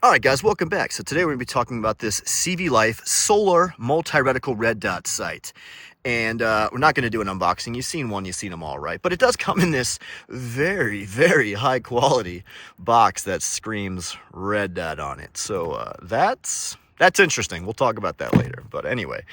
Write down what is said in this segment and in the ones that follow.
Alright guys, welcome back. So today we're going to be talking about this CvLife solar multi-reticle red dot sight. And we're not going to do an unboxing. You've seen one, you've seen them all, right? But it does come in this very, very high quality box that screams red dot on it. So that's interesting. We'll talk about that later. But anyway,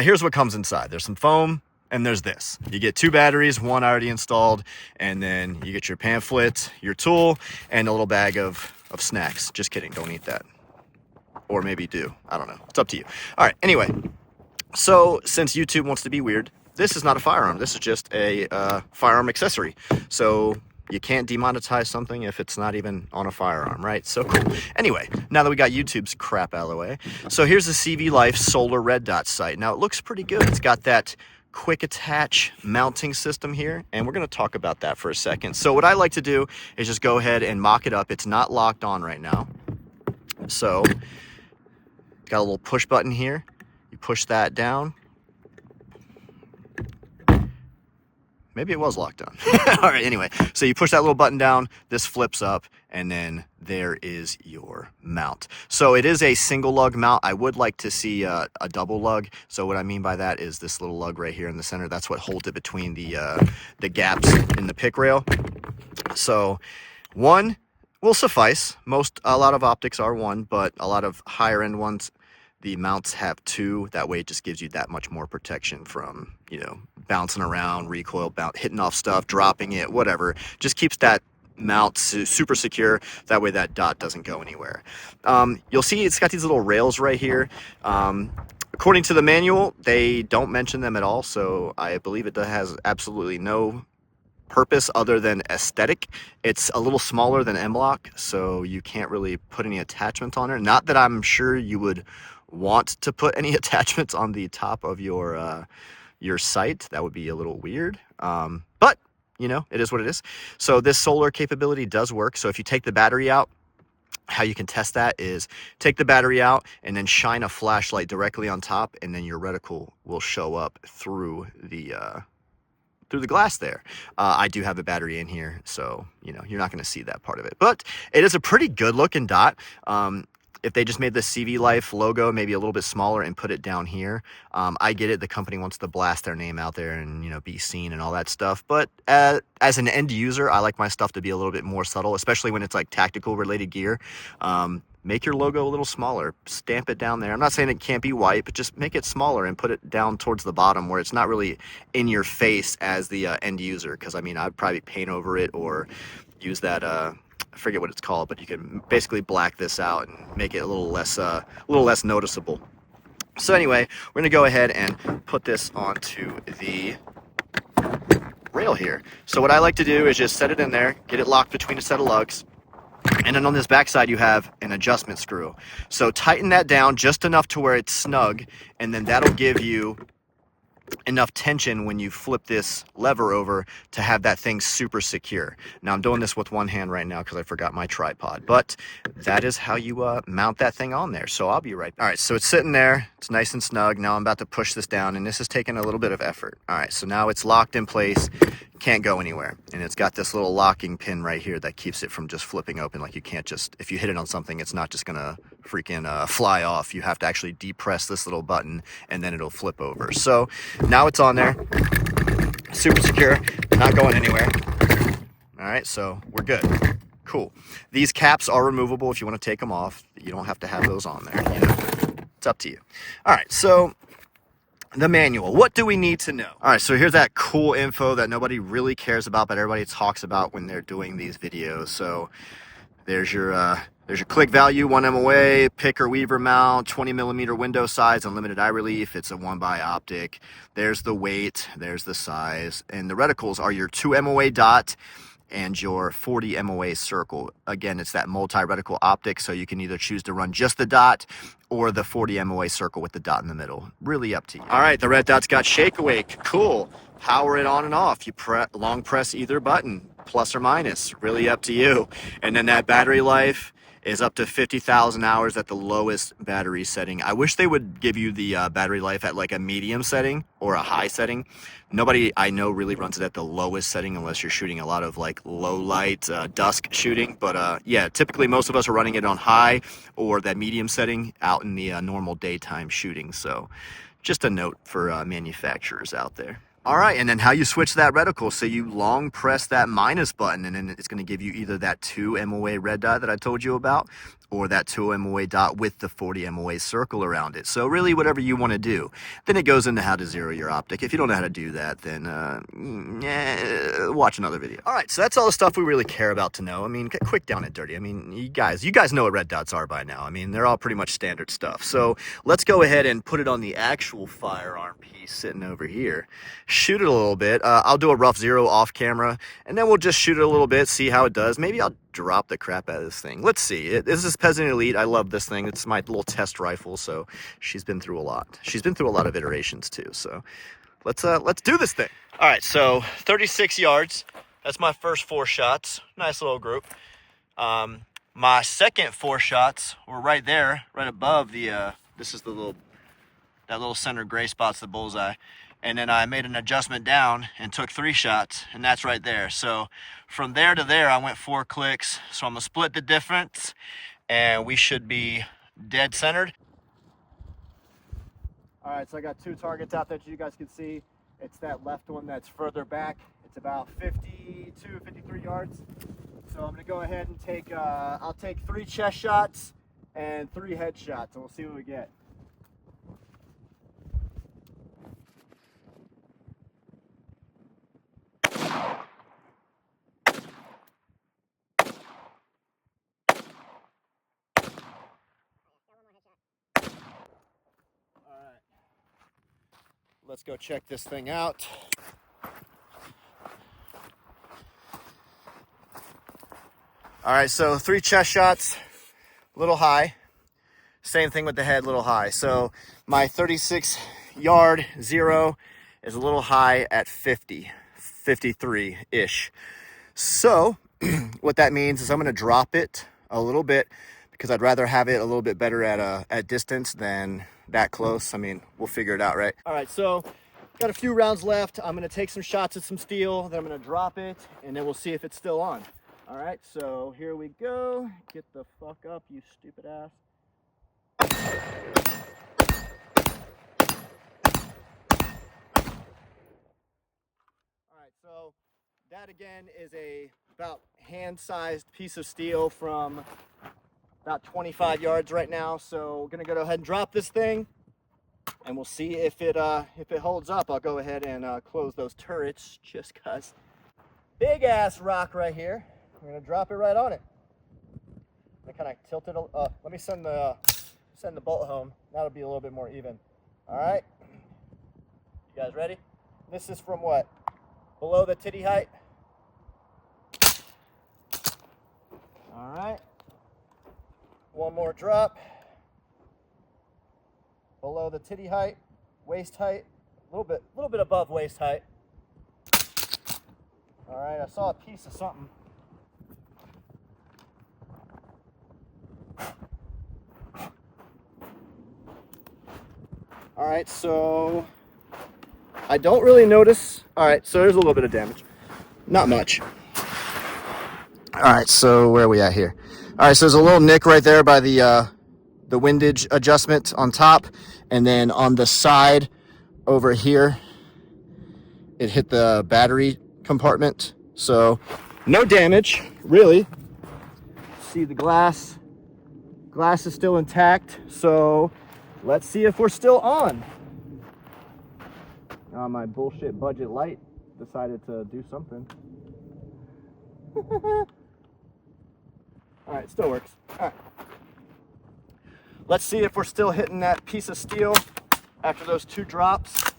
here's what comes inside. There's some foam. And there's this. You get 2 batteries, one already installed, and then you get your pamphlet, your tool, and a little bag of snacks. Just kidding, don't eat that. Or maybe do. I don't know. It's up to you. All right, anyway. So, since YouTube wants to be weird, this is not a firearm. This is just a firearm accessory. So, you can't demonetize something if it's not even on a firearm, right? So cool. Anyway, now that we got YouTube's crap out of the way, so here's the CvLife solar red dot sight. Now, it looks pretty good. It's got that quick attach mounting system here, and we're going to talk about that for a second. So what I like to do is just go ahead and mock it up. It's not locked on right now, so got a little push button here. You push that down. Maybe it was locked on. All right, anyway, so you push that little button down, this flips up, and then there is your mount. So it is a single lug mount. I would like to see a double lug. So what I mean by that is this little lug right here in the center. That's what holds it between the gaps in the pick rail. So one will suffice. A lot of optics are one, but a lot of higher end ones, the mounts have 2. That way it just gives you that much more protection from, you know, bouncing around, recoil, hitting off stuff, dropping it, whatever. Just keeps that mount super secure. That way that dot doesn't go anywhere. You'll see it's got these little rails right here. According to the manual, they don't mention them at all. So I believe it has absolutely no purpose other than aesthetic. It's a little smaller than M-LOK, so you can't really put any attachments on it. Not that I'm sure you would want to put any attachments on the top of your sight. That would be a little weird, but you know, it is what it is. So this solar capability does work. So if you take the battery out, how you can test that is take the battery out and then shine a flashlight directly on top, and then your reticle will show up through the glass there. I do have a battery in here, so you know you're not going to see that part of it, but it is a pretty good looking dot. If they just made the CvLife logo maybe a little bit smaller and put it down here, I get it. The company wants to blast their name out there and, you know, be seen and all that stuff. But as an end user, I like my stuff to be a little bit more subtle, especially when it's like tactical related gear. Make your logo a little smaller, stamp it down there. I'm not saying it can't be white, but just make it smaller and put it down towards the bottom where it's not really in your face as the end user. Because I mean, I'd probably paint over it or use that I forget what it's called, but you can basically black this out and make it a little less noticeable. So anyway, we're gonna go ahead and put this onto the rail here. So what I like to do is just set it in there, get it locked between a set of lugs, and then on this back side you have an adjustment screw. So tighten that down just enough to where it's snug, and then that'll give you enough tension when you flip this lever over to have that thing super secure. Now I'm doing this with one hand right now because I forgot my tripod, but that is how you mount that thing on there. So I'll be right back. All right, so it's sitting there, it's nice and snug. Now I'm about to push this down, and this is taking a little bit of effort. All right, so now it's locked in place, can't go anywhere, and it's got this little locking pin right here that keeps it from just flipping open. Like you can't just, if you hit it on something, it's not just gonna freaking fly off. You have to actually depress this little button and then it'll flip over. So now it's on there, super secure, not going anywhere. All right, so we're good. Cool. These caps are removable if you want to take them off. You don't have to have those on there, you know. It's up to you. All right, so the manual. What do we need to know? All right, so here's that cool info that nobody really cares about, but everybody talks about when they're doing these videos. So there's your click value, 1 MOA, pick or weaver mount, 20 millimeter window size, unlimited eye relief. It's a 1x optic. There's the weight, there's the size, and the reticles are your 2 MOA dot and your 40 MOA circle. Again, it's that multi-reticle optic, so you can either choose to run just the dot or the 40 MOA circle with the dot in the middle. Really up to you. All right, the red dot's got shake awake. Cool. Power it on and off. You long press either button, plus or minus. Really up to you. And then that battery life is up to 50,000 hours at the lowest battery setting. I wish they would give you the battery life at like a medium setting or a high setting. Nobody I know really runs it at the lowest setting unless you're shooting a lot of like low light, dusk shooting. But yeah, typically most of us are running it on high or that medium setting out in the normal daytime shooting. So just a note for manufacturers out there. All right, and then how you switch that reticle. So you long press that minus button, and then it's going to give you either that 2 MOA red dot that I told you about, or that 2 MOA dot with the 40 MOA circle around it. So really whatever you want to do. Then it goes into how to zero your optic. If you don't know how to do that, then watch another video. All right, so that's all the stuff we really care about to know. I mean, quick down and dirty. I mean, you guys know what red dots are by now. I mean, they're all pretty much standard stuff. So let's go ahead and put it on the actual firearm piece sitting over here. Shoot it a little bit. I'll do a rough zero off camera, and then we'll just shoot it a little bit, see how it does. Maybe I'll drop the crap out of this thing. Let's see. This is Peasant Elite. I love this thing. It's my little test rifle, so she's been through a lot. She's been through a lot of iterations too. So let's do this thing. All right, so 36 yards. That's my first 4 shots. Nice little group. My second 4 shots were right there, right above the. This is that little center gray spot's the bullseye. And then I made an adjustment down and took 3 shots, and that's right there. So from there to there, I went 4 clicks. So I'm gonna split the difference, and we should be dead centered. All right, so I got 2 targets out there that you guys can see. It's that left one that's further back. It's about 52, 53 yards. So I'm gonna go ahead and take, I'll take 3 chest shots and 3 head shots, and we'll see what we get. Let's go check this thing out. All right, so 3 chest shots, a little high. Same thing with the head, little high. So my 36 yard zero is a little high at 50, 53-ish. So what that means is I'm gonna drop it a little bit because I'd rather have it a little bit better at distance than that close. I mean, we'll figure it out, right? All right, so got a few rounds left. I'm gonna take some shots at some steel, then I'm gonna drop it, and then we'll see if it's still on. All right, so here we go. Get the fuck up, you stupid ass. All right, so that again is a about hand-sized piece of steel from about 25 yards right now. So we're gonna go ahead and drop this thing, and we'll see if it holds up. I'll go ahead and close those turrets just cause. Big ass rock right here. We're gonna drop it right on it. I kind of tilt it. Let me send the bolt home. That'll be a little bit more even. All right. You guys ready? This is from what? Below the titty height. All right. One more drop. Below the titty height, waist height, a little bit above waist height. All right, I saw a piece of something. All right, so I don't really notice. All right, so there's a little bit of damage. Not much. All right, so where are we at here? All right, so there's a little nick right there by the windage adjustment on top, and then on the side over here, it hit the battery compartment. So no damage, really. See the glass. Glass is still intact, so let's see if we're still on. My bullshit budget light decided to do something. All right, it still works. All right. Let's see if we're still hitting that piece of steel after those 2 drops.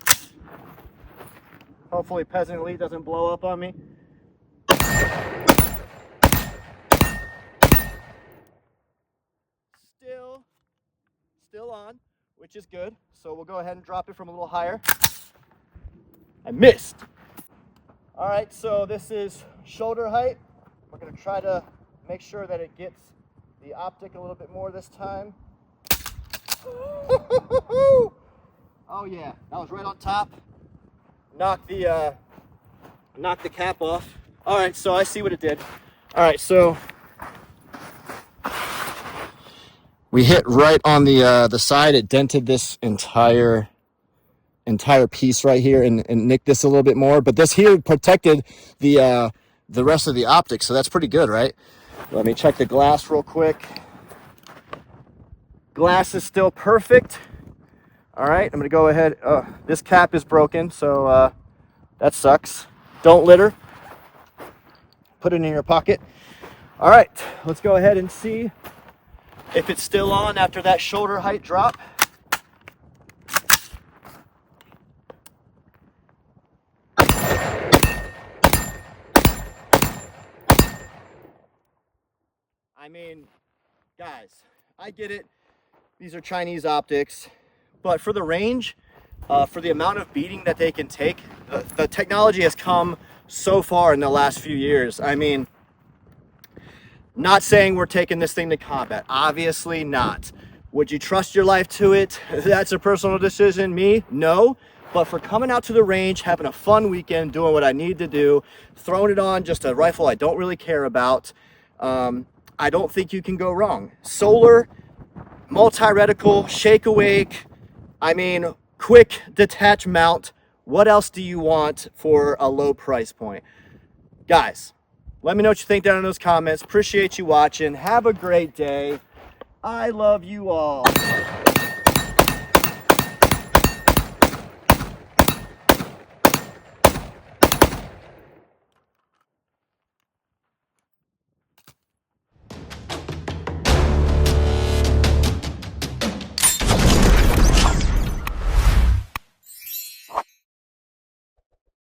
Hopefully Peasant Elite doesn't blow up on me. Still on, which is good. So we'll go ahead and drop it from a little higher. I missed. All right, so this is shoulder height. We're gonna try to make sure that it gets the optic a little bit more this time. Oh yeah, that was right on top. Knock the cap off. All right, so I see what it did. All right, so we hit right on the side. It dented this entire piece right here and nicked this a little bit more. But this here protected the rest of the optics, so that's pretty good, right? Let me check the glass real quick. Glass is still perfect. All right, I'm gonna go ahead. This cap is broken, so that sucks. Don't litter. Put it in your pocket. All right, let's go ahead and see if it's still on after that shoulder height drop. I mean, guys, I get it. These are Chinese optics, but for the range, for the amount of beating that they can take, the technology has come so far in the last few years. I mean, not saying we're taking this thing to combat, obviously not. Would you trust your life to it? That's a personal decision. Me, no. But for coming out to the range, having a fun weekend, doing what I need to do, throwing it on just a rifle I don't really care about, I don't think you can go wrong. Solar, multi-reticle, shake awake, I mean, quick detach mount. What else do you want for a low price point? Guys, let me know what you think down in those comments. Appreciate you watching. Have a great day. I love you all.